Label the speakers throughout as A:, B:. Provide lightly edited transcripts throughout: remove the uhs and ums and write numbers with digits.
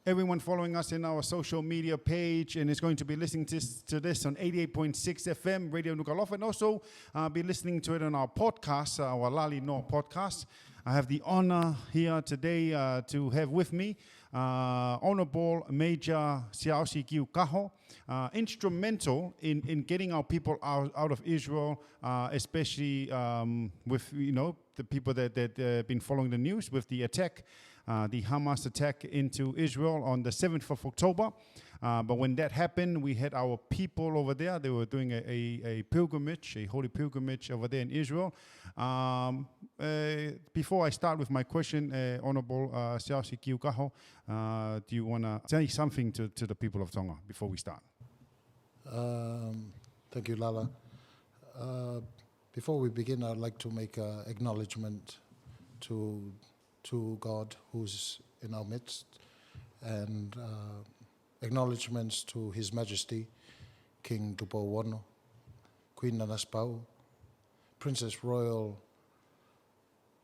A: everyone following us in our social media page and is going to be listening to this on 88.6 FM, Radio Nuku'alofa, and also be listening to it on our podcast, our Lali No podcast. I have the honor here today to have with me Honorable Major Siaosi Kiu Kaho, instrumental in getting our people out of Israel, especially with the people that been following the news with the attack. The Hamas attack into Israel on the 7th of October. But when that happened, we had our people over there. They were doing a pilgrimage, a holy pilgrimage over there in Israel. Before I start with my question, Honorable Siaosi Kiu Kaho, do you want to say something to the people of Tonga before we start?
B: Thank you, Lala. Before we begin, I'd like to make an acknowledgement to God who's in our midst, and acknowledgements to His Majesty, King Tupowono, Queen Nanaspau, Princess Royal,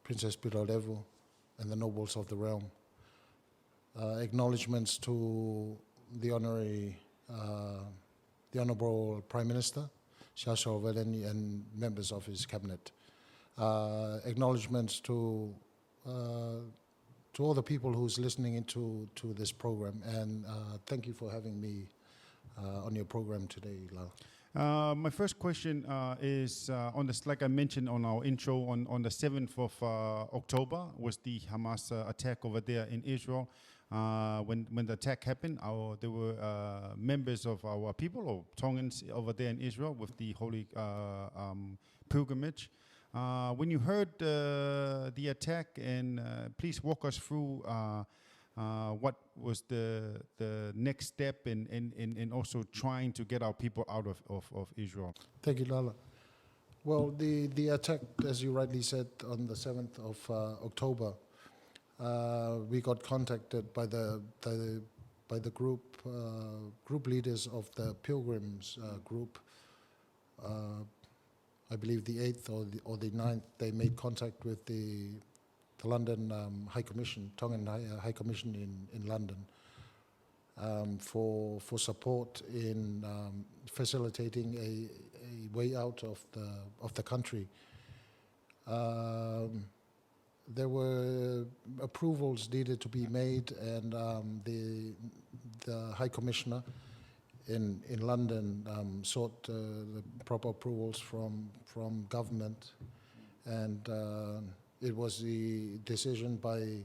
B: Princess Pirarevu, and the nobles of the realm. Acknowledgements to the Honourable Prime Minister, Shasha Veleni, and members of his cabinet. Acknowledgements to all the people who's listening into this program, and thank you for having me on your program today, Lau.
A: My first question is on this, like I mentioned on our intro, on the 7th of October was the Hamas attack over there in Israel. When the attack happened, there were members of our people, or Tongans, over there in Israel with the holy pilgrimage. When you heard the attack, and please walk us through what was the next step in also trying to get our people out of Israel.
B: Thank you, Lala. Well, the attack, as you rightly said, on the 7th of October, we got contacted by the group leaders of the pilgrims group. I believe the 8th or the 9th, they made contact with the London High Commission, Tongan High Commission in London, for support in facilitating a way out of the country. There were approvals needed to be made, and the High Commissioner in London sought the proper approvals from government, and it was the decision by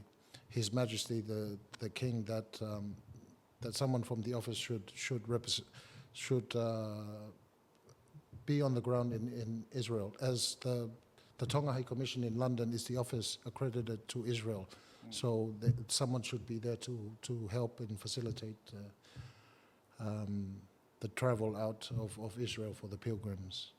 B: His Majesty the King that someone from the office should be on the ground in Israel, as the Tonga High Commission in London is the office accredited to Israel. So someone should be there to help and facilitate the travel out of Israel for the pilgrims.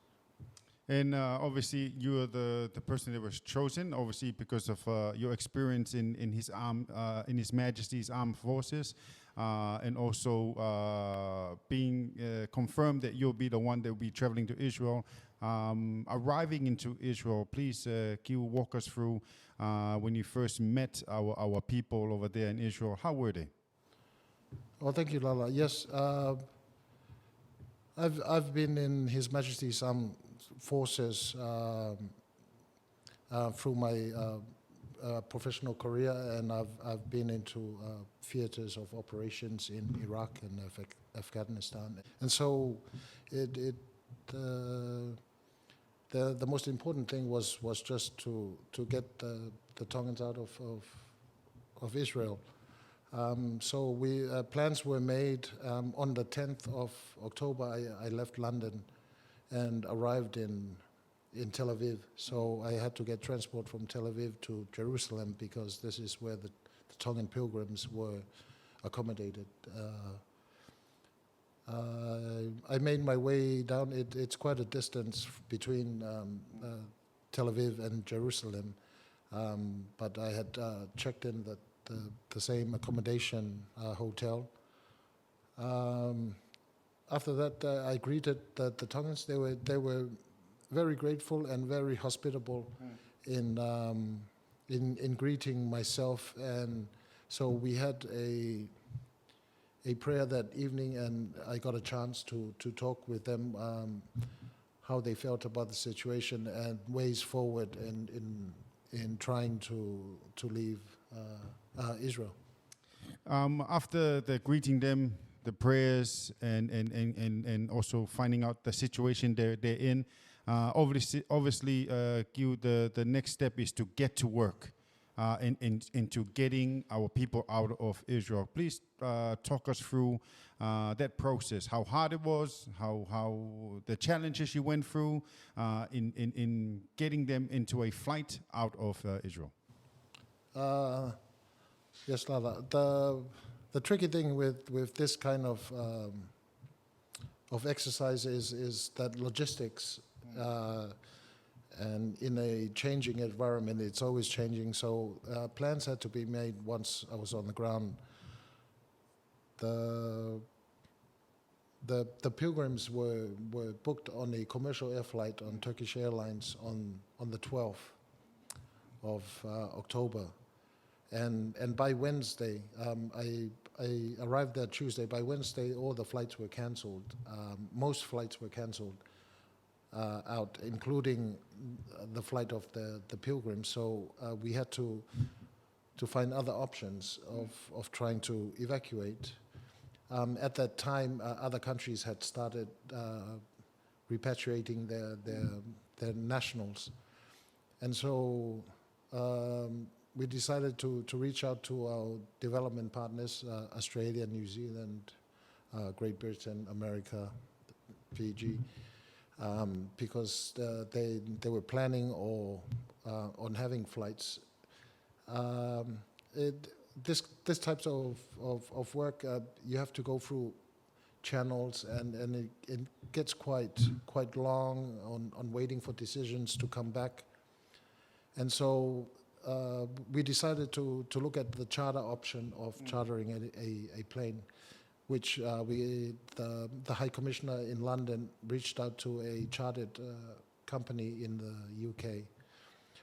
A: And obviously, you are the person that was chosen, obviously because of your experience in His Majesty's Armed Forces, and also being confirmed that you'll be the one that will be traveling to Israel. Arriving into Israel, please, can you walk us through when you first met our people over there in Israel? How were they?
B: Well, thank you, Lala. Yes, I've been in His Majesty's Armed Forces through my professional career, and I've been into theaters of operations in Iraq and Afghanistan, and so the most important thing was just to get the Tongans out of Israel. So plans were made. On the 10th of October, I left London and arrived in Tel Aviv. So I had to get transport from Tel Aviv to Jerusalem, because this is where the Tongan pilgrims were accommodated. I made my way down. It's quite a distance between Tel Aviv and Jerusalem, but I had checked in the same accommodation hotel. After that, I greeted the Tongans. They were very grateful and very hospitable in greeting myself, and so we had a prayer that evening, and I got a chance to talk with them how they felt about the situation and ways forward in trying to leave Israel.
A: After the greeting them, the prayers, and also finding out the situation they're in, obviously, Kiu, the next step is to get to work into getting our people out of Israel. Please talk us through that process, how hard it was, how the challenges you went through in getting them into a flight out of Israel.
B: Yes, Lala. The tricky thing with this kind of exercise is that logistics, and in a changing environment, it's always changing. So plans had to be made once I was on the ground. The pilgrims were booked on a commercial air flight on Turkish Airlines on the 12th of October. And by Wednesday, I arrived there Tuesday. By Wednesday, all the flights were cancelled. Most flights were cancelled out, including the flight of the pilgrims. So we had to find other options of trying to evacuate. At that time, other countries had started repatriating their nationals, and so we decided to reach out to our development partners, Australia, New Zealand, Great Britain, America, Fiji, because they were planning on having flights. This types of work, you have to go through channels, and it gets quite long on waiting for decisions to come back. And so we decided to look at the charter option of chartering a plane, which the High Commissioner in London reached out to a chartered company in the UK,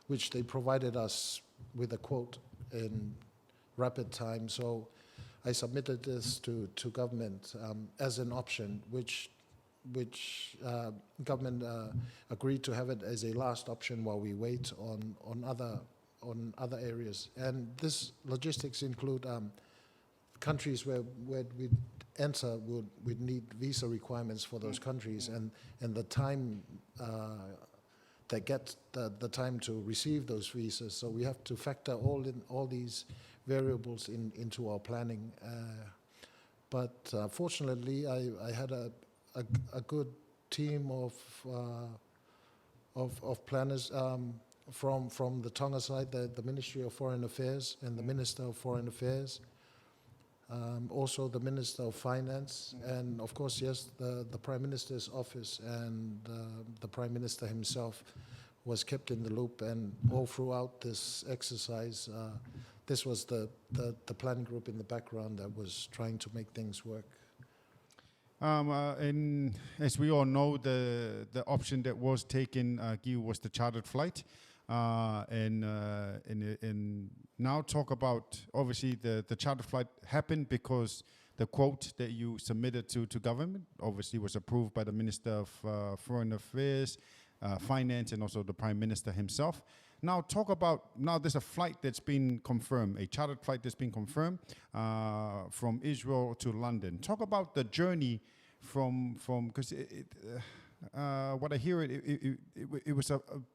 B: which they provided us with a quote in rapid time. So I submitted this to government as an option, which government agreed to have it as a last option while we wait on other areas. And this logistics include countries where we enter would need visa requirements for those countries, and the time that gets the time to receive those visas. So we have to factor all these variables into our planning. But fortunately, I had a good team of planners from the Tonga side, the Ministry of Foreign Affairs and the Minister of Foreign Affairs, also the Minister of Finance, and of course, yes, the Prime Minister's office, and the Prime Minister himself was kept in the loop. And all throughout this exercise, this was the planning group in the background that was trying to make things work.
A: And as we all know, the option that was taken, Kiu, was the chartered flight. And now talk about, obviously, the chartered flight happened because the quote that you submitted to government obviously was approved by the Minister of Foreign Affairs, Finance, and also the Prime Minister himself. Now talk about, now there's a flight that's been confirmed, a chartered flight that's been confirmed from Israel to London. Talk about the journey from because what I hear, it was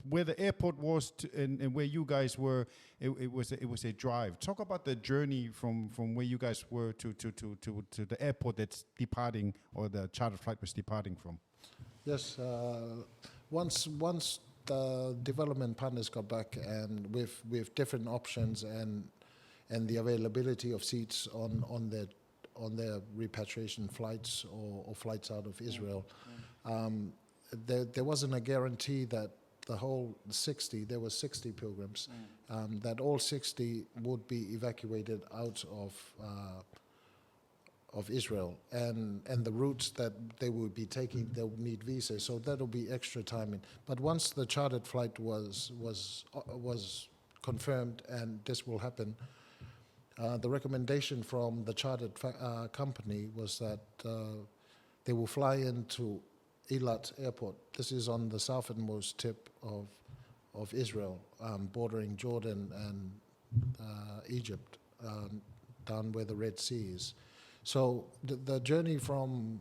A: where the airport was and where you guys were. It was a drive. Talk about the journey from where you guys were to the airport that's departing, or the chartered flight was departing from.
B: Yes, once the development partners got back, and with different options and the availability of seats on their repatriation flights or flights out of Israel. There wasn't a guarantee that the whole 60, there were 60 pilgrims, that all 60 would be evacuated out of Israel, and the routes that they would be taking, they would need visas, so that'll be extra timing. But once the chartered flight was confirmed, and this will happen, The recommendation from the chartered company was that they will fly into Eilat Airport. This is on the southernmost tip of Israel, bordering Jordan and Egypt, down where the Red Sea is. So the journey from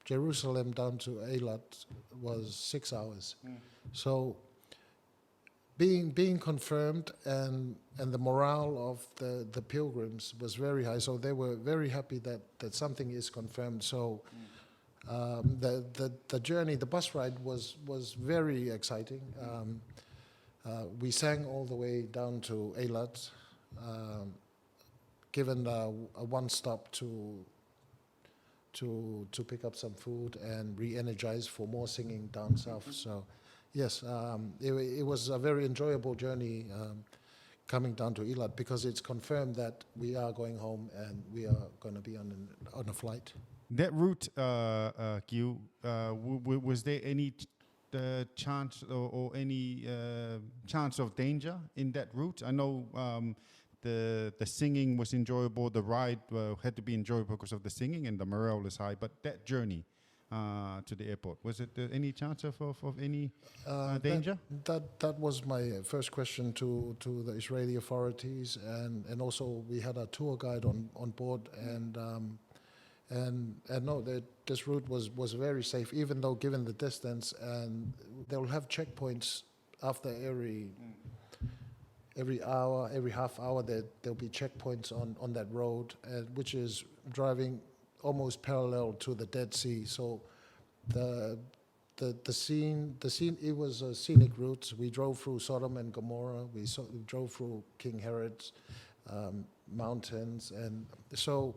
B: Jerusalem down to Eilat was 6 hours. So being confirmed, and the morale of the pilgrims was very high. So they were very happy that something is confirmed. So the journey, the bus ride was very exciting. We sang all the way down to Eilat, given a one stop to pick up some food and re-energize for more singing down south. So yes, it was a very enjoyable journey coming down to Eilat, because it's confirmed that we are going home and we are going to be on a flight.
A: That route, Kiu, was there any chance or any chance of danger in that route? I know the singing was enjoyable, the ride had to be enjoyable because of the singing, and the morale is high, but that journey to the airport, was it any chance of any danger?
B: That was my first question to the Israeli authorities, and also we had a tour guide on board, and no, this route was very safe, even though given the distance, and they'll have checkpoints after every hour, every half hour, there'll be checkpoints on that road, which is driving almost parallel to the Dead Sea. So the scene, it was a scenic route. We drove through Sodom and Gomorrah. We drove through King Herod's mountains, and so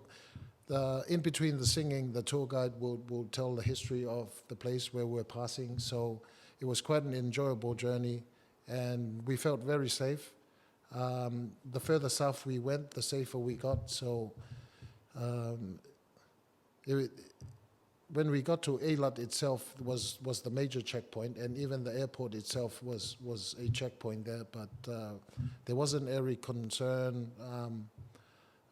B: in between the singing, the tour guide will tell the history of the place where we're passing. So it was quite an enjoyable journey, and we felt very safe. The further south we went, the safer we got. So when we got to Eilat itself was the major checkpoint, and even the airport itself was a checkpoint there. But there wasn't any concern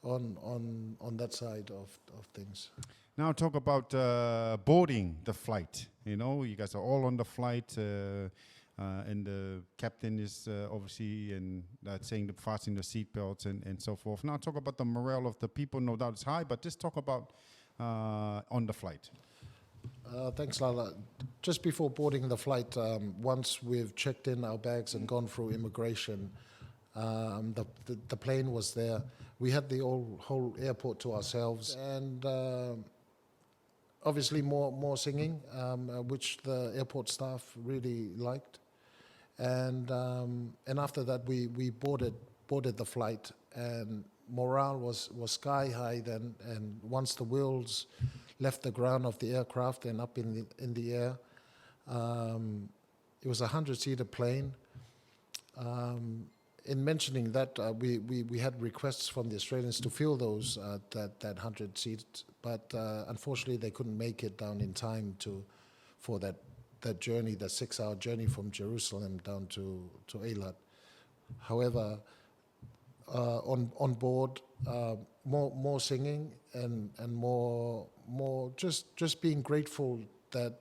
B: on that side of things.
A: Now talk about boarding the flight. You know, you guys are all on the flight, and the captain is obviously saying to fasten the seatbelts and so forth. Now talk about the morale of the people. No doubt it's high, but just talk about on the flight.
B: Thanks, Lala. Just before boarding the flight, once we've checked in our bags and gone through immigration, the plane was there. We had the whole airport to ourselves, and obviously more singing, which the airport staff really liked. And after that, we boarded the flight, and morale was sky high then. And once the wheels left the ground of the aircraft and up in the air, it was a 100-seater plane. In mentioning that, we had requests from the Australians to fill those that 100 seats, but unfortunately they couldn't make it down in time for that journey, that 6-hour journey from Jerusalem down to Eilat. However, on board, more singing and more just being grateful that.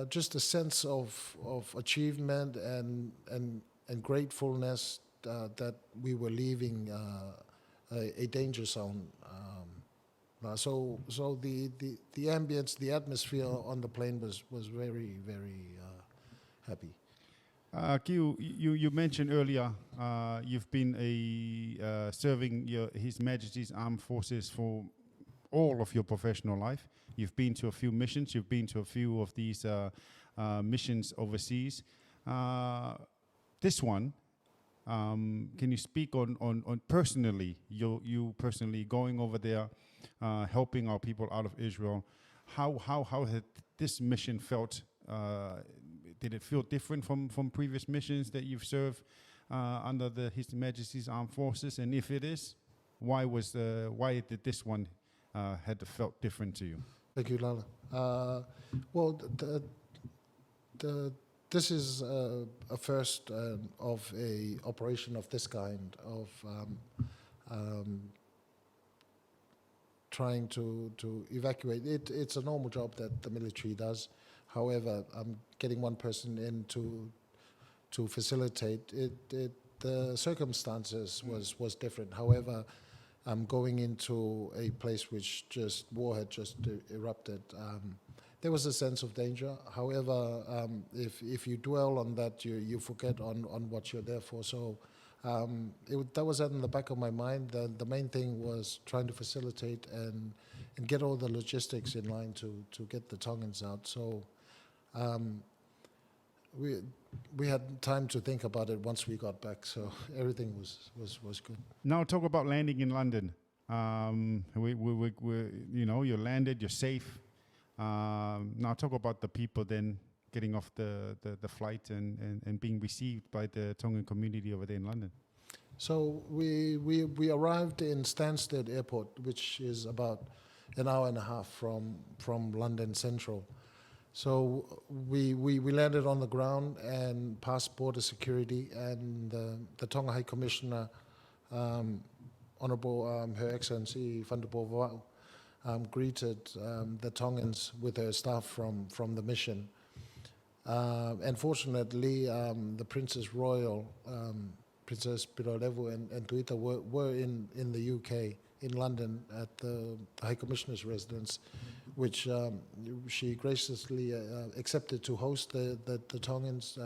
B: Just a sense of achievement and gratefulness that we were leaving a danger zone. So the ambience, the atmosphere on the plane was very, very happy.
A: Kiu, you mentioned earlier you've been serving His Majesty's Armed Forces for all of your professional life. You've been to a few missions. You've been to a few of these missions overseas. This one, can you speak on personally, you personally going over there, helping our people out of Israel? How had this mission felt? Did it feel different from previous missions that you've served under His Majesty's Armed Forces? And if it is, why did this one had felt different to you?
B: Thank you, Lala. Well, this is a first of a operation of this kind, of trying to evacuate. It's a normal job that the military does. However, getting one person in to facilitate it, the circumstances was different. However, going into a place which war had just erupted, there was a sense of danger. However, if you dwell on that, you forget on what you're there for. So that was in the back of my mind. The main thing was trying to facilitate and get all the logistics in line to get the Tongans out. So we had time to think about it once we got back. So everything was good.
A: Now talk about landing in London. We you're landed, you're safe. Now talk about the people then getting off the flight and being received by the Tongan community over there in London.
B: So we arrived in Stansted Airport, which is about an hour and a half from London Central. So we landed on the ground and passed border security, and the Tonga High Commissioner, Honourable Her Excellency Whandupo Vau, greeted the Tongans with her staff from the mission. And fortunately, the Princess Royal, Princess Pirolevu and Tuita were in the UK, in London, at the High Commissioner's residence, which she graciously accepted to host the Tongans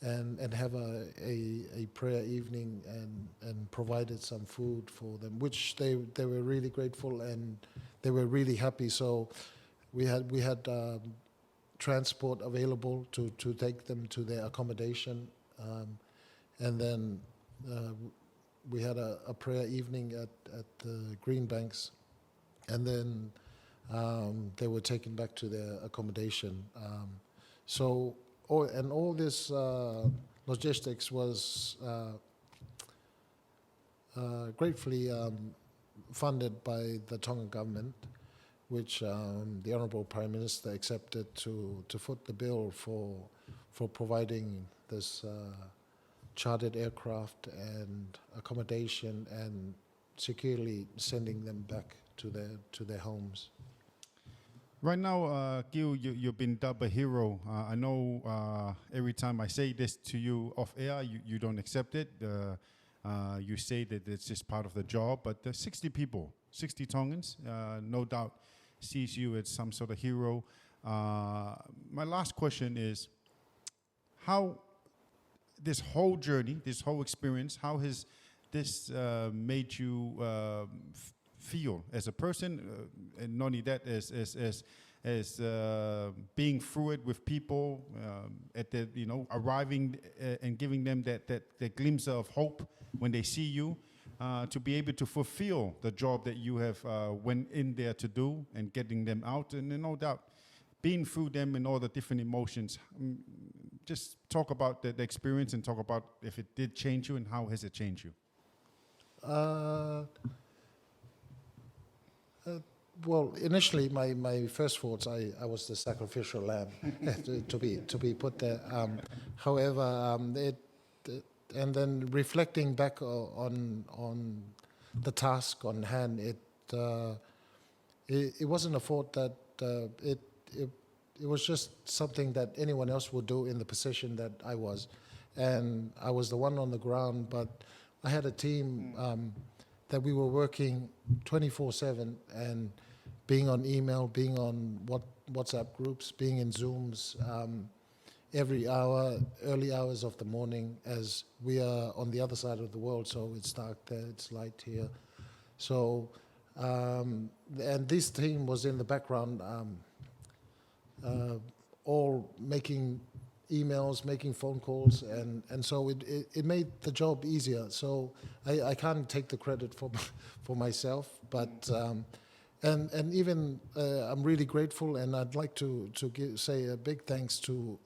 B: and have a prayer evening and provided some food for them, which they were really grateful and they were really happy. So we had transport available to take them to their accommodation, and then we had a prayer evening at the Green Banks, and then they were taken back to their accommodation. All this logistics was gratefully funded by the Tongan government, which the Honourable Prime Minister accepted to foot the bill for providing this chartered aircraft and accommodation and securely sending them back to their homes.
A: Right now, Kiu, you've been dubbed a hero. I know every time I say this to you off air, you don't accept it. You say that it's just part of the job, but there's 60 people, 60 Tongans, no doubt sees you as some sort of hero. My last question is, how this whole journey, this whole experience, how has this made you feel as a person, and not only that, as being through it with people, at the arriving and giving them that glimpse of hope when they see you, to be able to fulfill the job that you have went in there to do and getting them out, and no doubt being through them and all the different emotions. Just talk about the experience and talk about if it did change you and how has it changed you.
B: Well, initially, my first thoughts, I was the sacrificial lamb to be put there. However, and then reflecting back on the task on hand, it wasn't a thought that it was just something that anyone else would do in the position that I was, and I was the one on the ground, but I had a team that we were working 24/7 and being on email, being on WhatsApp groups, being in Zooms every hour, early hours of the morning, as we are on the other side of the world, so it's dark there, it's light here. So, and this team was in the background, all making emails, making phone calls, and so it made the job easier. So I can't take the credit for myself, but and even I'm really grateful, and I'd like to say a big thanks to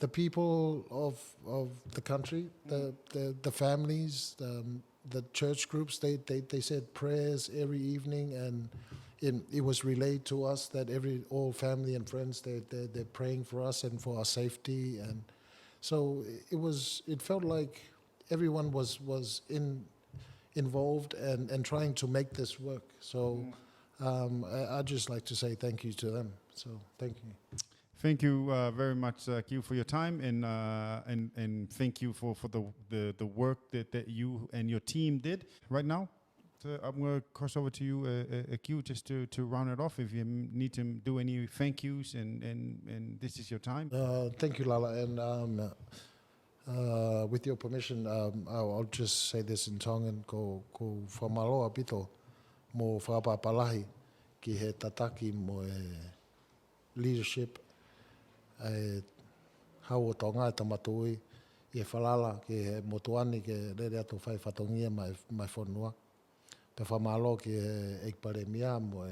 B: the people of the country, the families, the church groups. They said prayers every evening, and it was relayed to us that all family and friends, they're praying for us and for our safety, and so it felt like everyone was involved and trying to make this work. So I'd just like to say thank you to them. So thank you.
A: Thank you very much, Kiu, for your time, and thank you for the work that you and your team did. Right now, I'm going to cross over to you, Kiu, just to round it off. If you need to do any thank yous, and this is your time.
B: Thank you, Lala, and with your permission, I'll just say this in Tongan. Ko whamaloa pito mo whapapalahi ki he tataki mo leadership hau o Tonga e tamatui i e whalala ki he motuani ke rere atu whai whatongia mai whanua. Pe whamalo ki he ekparemia mo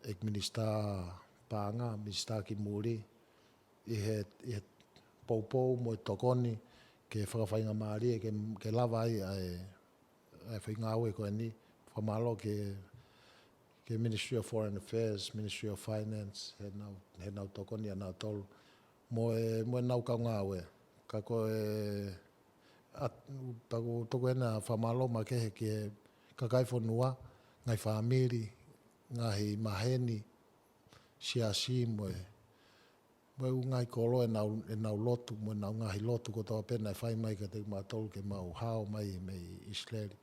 B: ek minista pāanga, minista ki muri i he poupou mo tokoni ke whakawhainga maari ke lava ai ai whainga au e koe ni whamalo ke Ministry of Foreign Affairs, Ministry of Finance, he nau tokoni a nau tolu. Mo nau kaunga au e. Ka koe toko ena whamalo ma kehe ki ka kaiwhanua, ngai whamiri, ngahi maheni, siasi mo ngai kolo e nau lotu, mo nau ngahi lotu ko toa pena e whai mai ka te mātolu ke mau hao mai Israeli.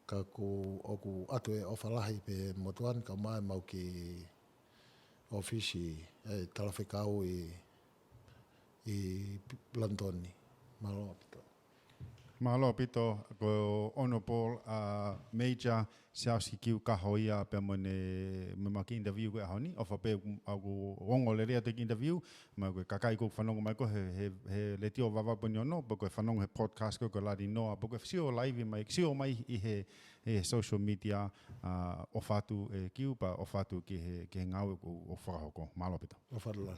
B: Ka oku atu e ofalahi pe motuan ka mai mau ki ofisi e talawhekau i Londoni. Mahaloa pito.
A: Mahaloa pito ko Honourable Major Siaosi Kiu Kaho ia pe mo maki interview ko ahoni ofa pe au rongo le rea te interview ma ko kakai ko whanongo mai ko he le tio vava poni ono po ko whanongo he podcast ko lari noa po ko sio live mai sio mai I he social media o fatu Kiu pa o fatu ki he ngau o whakahoko. Mahaloa pito.
B: O wharala.